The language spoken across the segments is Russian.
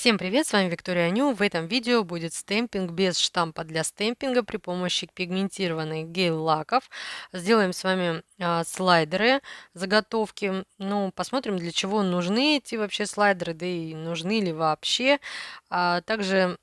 Всем привет, с вами Виктория Ню. В этом видео будет стемпинг без штампа для стемпинга при помощи пигментированных гель-лаков. Сделаем с вами слайдеры, заготовки. Ну, посмотрим, для чего нужны эти вообще слайдеры, да и нужны ли вообще. Также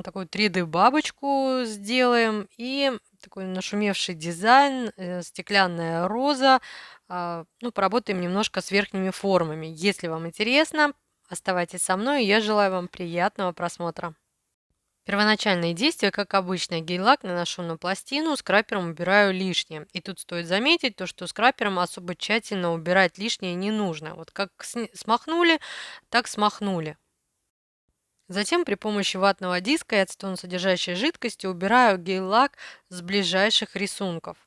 такую 3D-бабочку сделаем и такой нашумевший дизайн, стеклянная роза. Ну, поработаем немножко с верхними формами. Если вам интересно, оставайтесь со мной, и я желаю вам приятного просмотра. Первоначальные действия, как обычно, гель-лак наношу на пластину, скрапером убираю лишнее. И тут стоит заметить то, что скрапером особо тщательно убирать лишнее не нужно. Вот как смахнули, так смахнули. Затем при помощи ватного диска и ацетонсодержащей жидкости убираю гель-лак с ближайших рисунков.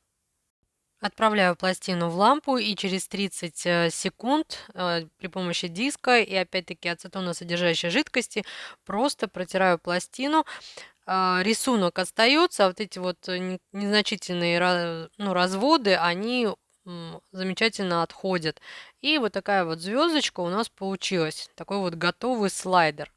Отправляю пластину в лампу и через 30 секунд при помощи диска и опять-таки ацетоносодержащей жидкости просто протираю пластину. Рисунок остается, а вот эти вот незначительные разводы, они замечательно отходят. И вот такая вот звездочка у нас получилась. Такой вот готовый слайдер.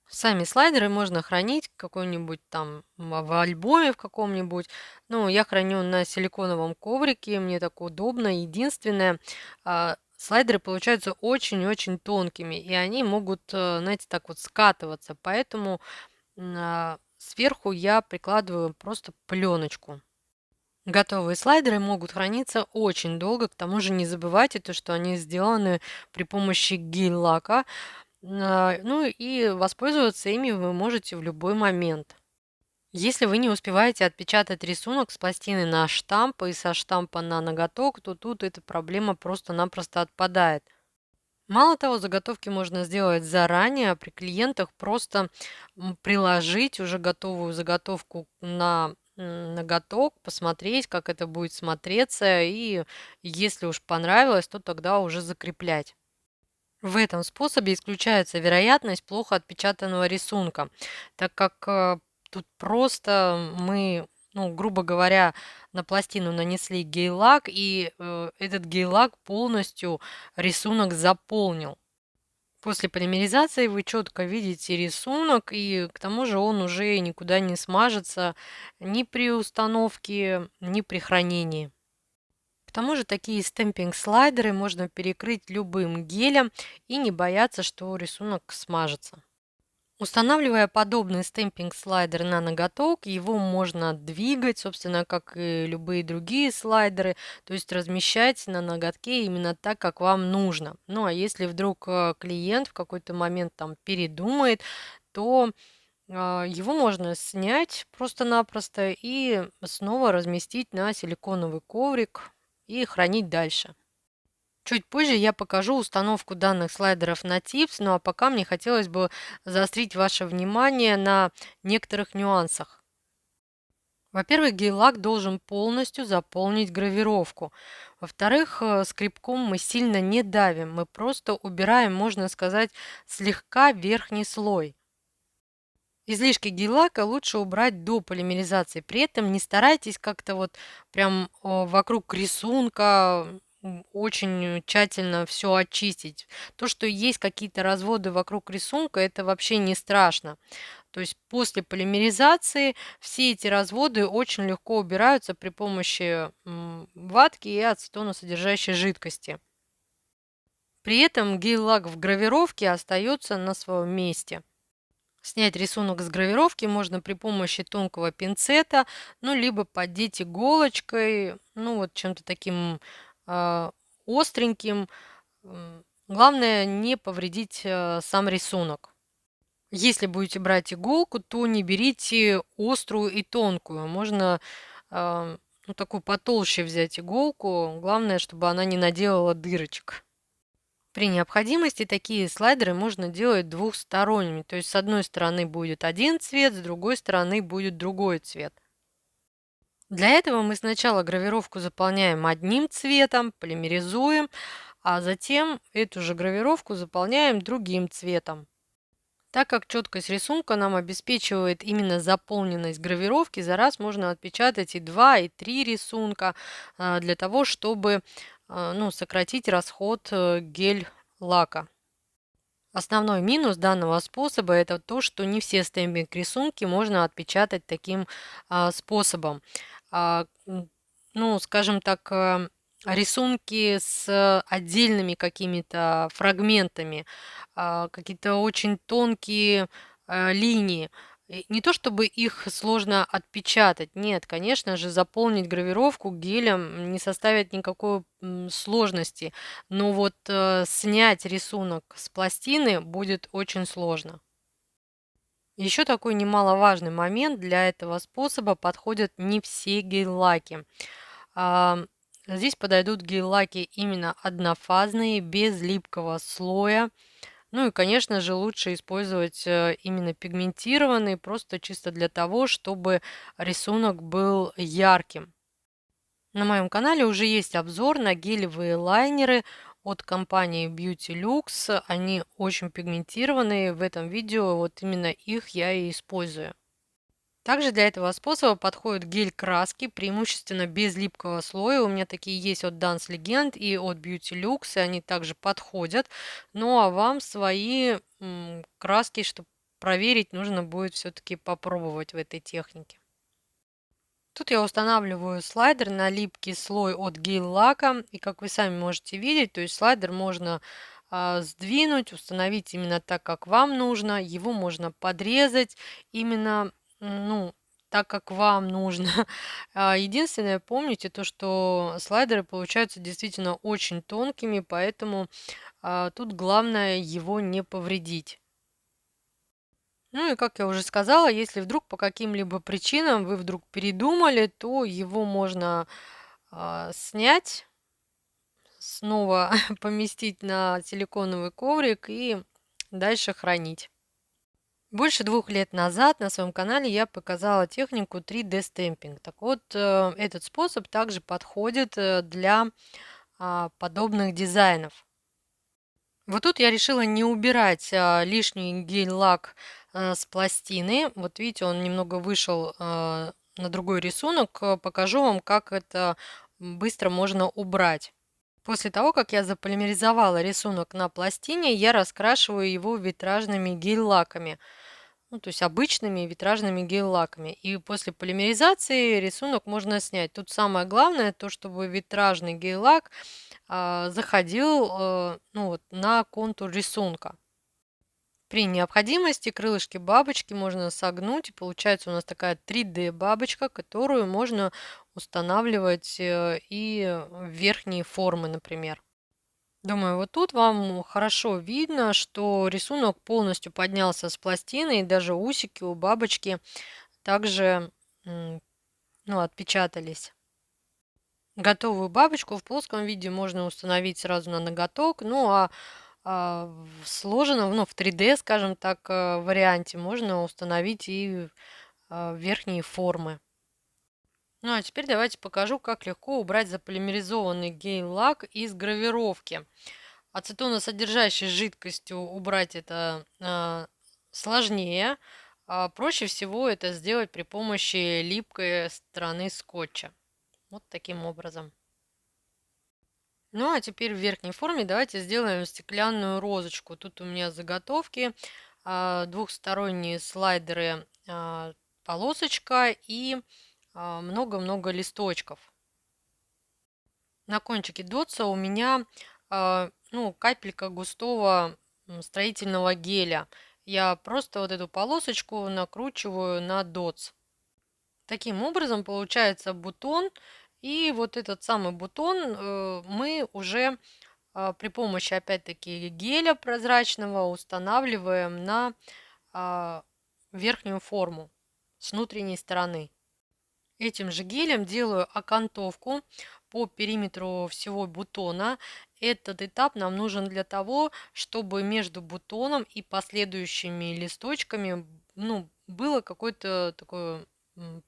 Сами слайдеры можно хранить какой-нибудь там в альбоме в каком-нибудь. Ну, я храню на силиконовом коврике, мне так удобно. Единственное, слайдеры получаются очень-очень тонкими, и они могут, знаете, так вот скатываться. Поэтому сверху я прикладываю просто пленочку. Готовые слайдеры могут храниться очень долго. К тому же не забывайте то, что они сделаны при помощи гель-лака. Ну и воспользоваться ими вы можете в любой момент. Если вы не успеваете отпечатать рисунок с пластины на штамп и со штампа на ноготок, то тут эта проблема просто-напросто отпадает. Мало того, заготовки можно сделать заранее, а при клиентах просто приложить уже готовую заготовку на ноготок, посмотреть, как это будет смотреться, и если уж понравилось, то тогда уже закреплять. В этом способе исключается вероятность плохо отпечатанного рисунка, так как тут просто мы, ну, грубо говоря, на пластину нанесли гель-лак, и этот гель-лак полностью рисунок заполнил. После полимеризации вы четко видите рисунок, и к тому же он уже никуда не смажется ни при установке, ни при хранении. К тому же такие стемпинг-слайдеры можно перекрыть любым гелем и не бояться, что рисунок смажется. Устанавливая подобный стемпинг-слайдер на ноготок, его можно двигать, собственно, как и любые другие слайдеры, то есть размещать на ноготке именно так, как вам нужно. Ну а если вдруг клиент в какой-то момент там передумает, то его можно снять просто-напросто и снова разместить на силиконовый коврик и хранить дальше. Чуть позже я покажу установку данных слайдеров на TIPS, ну а пока мне хотелось бы заострить ваше внимание на некоторых нюансах. Во-первых, гель-лак должен полностью заполнить гравировку. Во-вторых, скребком мы сильно не давим, мы просто убираем, можно сказать, слегка верхний слой. Излишки гель-лака лучше убрать до полимеризации. При этом не старайтесь как-то вот прям вокруг рисунка очень тщательно все очистить. То, что есть какие-то разводы вокруг рисунка, это вообще не страшно. То есть после полимеризации все эти разводы очень легко убираются при помощи ватки и ацетоносодержащей жидкости. При этом гель-лак в гравировке остается на своем месте. Снять рисунок с гравировки можно при помощи тонкого пинцета, ну, либо поддеть иголочкой, ну, вот чем-то таким остреньким. Главное не повредить сам рисунок. Если будете брать иголку, то не берите острую и тонкую. Можно ну, такую потолще взять иголку. Главное, чтобы она не наделала дырочек. При необходимости такие слайдеры можно делать двухсторонними. То есть с одной стороны будет один цвет, с другой стороны будет другой цвет. Для этого мы сначала гравировку заполняем одним цветом, полимеризуем, а затем эту же гравировку заполняем другим цветом. Так как четкость рисунка нам обеспечивает именно заполненность гравировки, за раз можно отпечатать и 2, и 3 рисунка для того, чтобы ну, сократить расход гель-лака. Основной минус данного способа это то, что не все стемпинг-рисунки можно отпечатать таким способом. Ну, скажем так, рисунки с отдельными какими-то фрагментами, какие-то очень тонкие линии. И не то чтобы их сложно отпечатать, нет, конечно же, заполнить гравировку гелем не составит никакой сложности, но вот снять рисунок с пластины будет очень сложно. Еще такой немаловажный момент: для этого способа подходят не все гель-лаки. А, Здесь подойдут гель-лаки именно однофазные, без липкого слоя. Ну и, конечно же, лучше использовать именно пигментированный, просто чисто для того, чтобы рисунок был ярким. На моем канале уже есть обзор на гелевые лайнеры от компании Beauty Lux. Они очень пигментированные. В этом видео вот именно их я и использую. Также для этого способа подходят гель-краски, преимущественно без липкого слоя. У меня такие есть от Dance Legend и от Beauty Lux, и они также подходят. Ну а вам свои краски, чтобы проверить, нужно будет все-таки попробовать в этой технике. Тут я устанавливаю слайдер на липкий слой от гель-лака. И как вы сами можете видеть, то есть слайдер можно сдвинуть, установить именно так, как вам нужно. Его можно подрезать именно, ну, так, как вам нужно. Единственное, помните то, что слайдеры получаются действительно очень тонкими, поэтому тут главное его не повредить. Ну и как я уже сказала, если вдруг по каким-либо причинам вы вдруг передумали, то его можно снять, снова поместить на силиконовый коврик и дальше хранить. Больше 2 лет назад на своем канале я показала технику 3D стемпинг. Так вот, этот способ также подходит для подобных дизайнов. Вот тут я решила не убирать лишний гель-лак с пластины. Вот видите, он немного вышел на другой рисунок. Покажу вам, как это быстро можно убрать. После того, как я заполимеризовала рисунок на пластине, я раскрашиваю его витражными гель-лаками. Ну, то есть обычными витражными гель-лаками. И после полимеризации рисунок можно снять. Тут самое главное, то, чтобы витражный гель-лак заходил ну, вот, на контур рисунка. При необходимости крылышки бабочки можно согнуть, и получается у нас такая 3D бабочка, которую можно устанавливать и в верхние формы, например. Думаю, вот тут вам хорошо видно, что рисунок полностью поднялся с пластины, и даже усики у бабочки также ну, отпечатались. Готовую бабочку в плоском виде можно установить сразу на ноготок, ну а в сложенном, ну, в 3D, скажем так, варианте можно установить и верхние формы. Ну а теперь давайте покажу, как легко убрать заполимеризованный гель-лак из гравировки. Ацетоносодержащей жидкостью убрать это сложнее. Проще всего это сделать при помощи липкой стороны скотча. Вот таким образом. Ну а теперь в верхней форме давайте сделаем стеклянную розочку. Тут у меня заготовки, двухсторонние слайдеры, полосочка и много-много листочков. На кончике дотса у меня ну, капелька густого строительного геля. Я просто вот эту полосочку накручиваю на дотс. Таким образом получается бутон. И вот этот самый бутон мы уже при помощи опять-таки геля прозрачного устанавливаем на верхнюю форму с внутренней стороны. Этим же гелем делаю окантовку по периметру всего бутона. Этот этап нам нужен для того, чтобы между бутоном и последующими листочками ну, было какой-то такой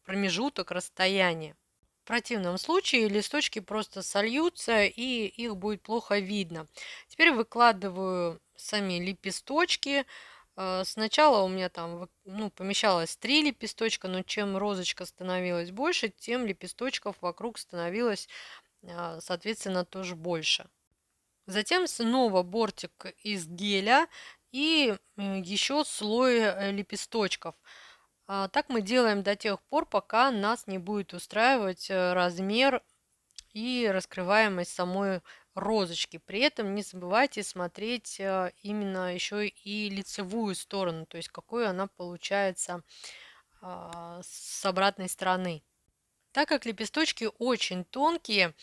промежуток, расстояние. В противном случае листочки просто сольются и их будет плохо видно. Теперь выкладываю сами лепесточки. Сначала у меня там ну, помещалось 3 лепесточка, но чем розочка становилась больше, тем лепесточков вокруг становилось, соответственно, тоже больше. Затем снова бортик из геля и еще слой лепесточков. Так мы делаем до тех пор, пока нас не будет устраивать размер и раскрываемость самой розочки. При этом не забывайте смотреть именно еще и лицевую сторону, то есть какой она получается с обратной стороны. Так как лепесточки очень тонкие,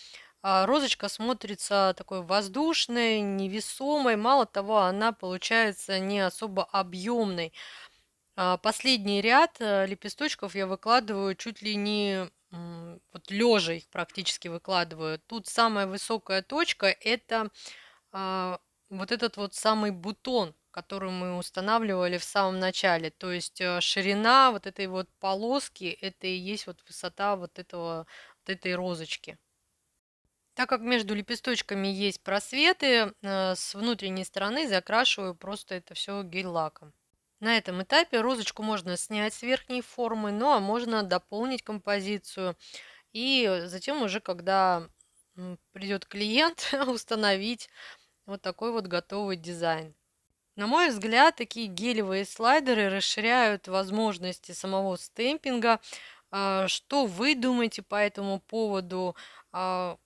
розочка смотрится такой воздушной, невесомой. Мало того, она получается не особо объемной. Последний ряд лепесточков я выкладываю чуть ли не вот лежа их практически выкладываю. Тут самая высокая точка это вот этот вот самый бутон, который мы устанавливали в самом начале. То есть ширина вот этой вот полоски, это и есть вот высота вот этой розочки. Так как между лепесточками есть просветы, с внутренней стороны закрашиваю просто это все гель-лаком. На этом этапе розочку можно снять с верхней формы, ну а можно дополнить композицию. И затем уже, когда придет клиент, установить вот такой вот готовый дизайн. На мой взгляд, такие гелевые слайдеры расширяют возможности самого стемпинга. Что вы думаете по этому поводу? А,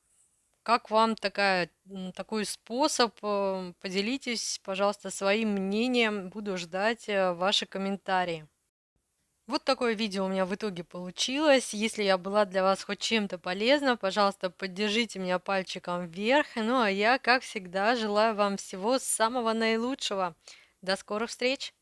Как вам такой способ? Поделитесь, пожалуйста, своим мнением. Буду ждать ваши комментарии. Вот такое видео у меня в итоге получилось. Если я была для вас хоть чем-то полезна, пожалуйста, поддержите меня пальчиком вверх. Ну а я, как всегда, желаю вам всего самого наилучшего. До скорых встреч!